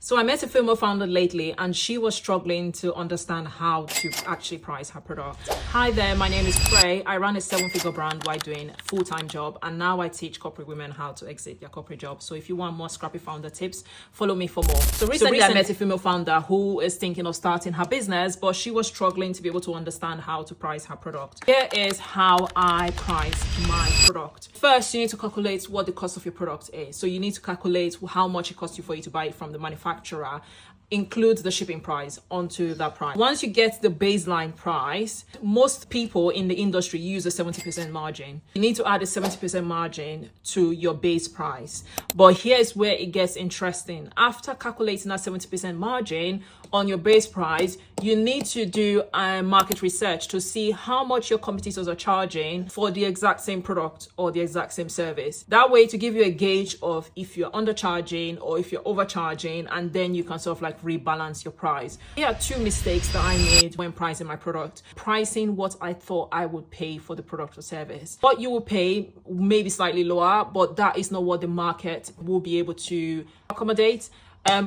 So I met a female founder lately and she was struggling to understand how to actually price her product. Hi there, my name is Frey. I run a 7-figure brand while doing a full-time job, and now I teach corporate women how to exit their corporate job. So if you want more Scrappy founder tips, follow me for more. So recently I met a female founder who is thinking of starting her business, but she was struggling to be able to understand how to price her product. Here is how I price my product. First, you need to calculate what the cost of your product is. So you need to calculate how much it costs you for you to buy it from the manufacturer, includes the shipping price onto that price. Once you get the baseline price, most people in the industry use a 70% margin. You need to add a 70% margin to your base price. But here's where it gets interesting. After calculating that 70% margin on your base price, you need to do market research to see how much your competitors are charging for the exact same product or the exact same service. That way, to give you a gauge of if you're undercharging or if you're overcharging, and then you can sort of like rebalance your price. Here are 2 mistakes that I made when pricing my product. Pricing what I thought I would pay for the product or service. What you will pay may be slightly lower, but that is not what the market will be able to accommodate.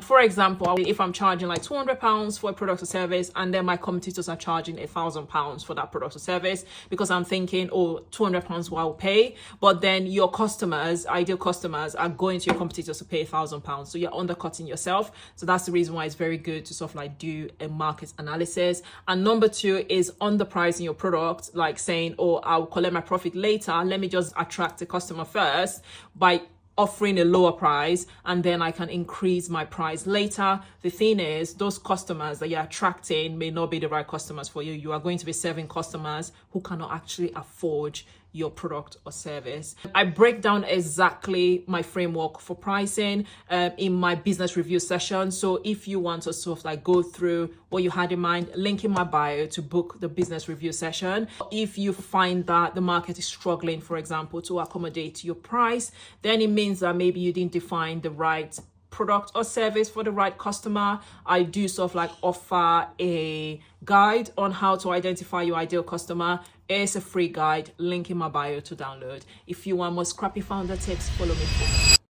For example, if I'm charging like £200 for a product or service, and then my competitors are charging £1,000 for that product or service, because I'm thinking, oh, £200 what I'll pay, but then your customers, ideal customers, are going to your competitors to pay £1,000. So you're undercutting yourself. So that's the reason why it's very good to sort of like do a market analysis. And number 2 is underpricing your product, like saying, oh, I'll collect my profit later. Let me just attract the customer first by offering a lower price, and then I can increase my price later. The thing is, those customers that you're attracting may not be the right customers for you. You are going to be serving customers who cannot actually afford your product or service. I break down exactly my framework for pricing in my business review session. So if you want to sort of like go through what you had in mind, link in my bio to book the business review session. If you find that the market is struggling, for example, to accommodate your price, then it means that maybe you didn't define the right product or service for the right customer. I do sort of like offer a guide on how to identify your ideal customer. It's a free guide, link in my bio to download. If you want more Scrappy founder tips, follow me.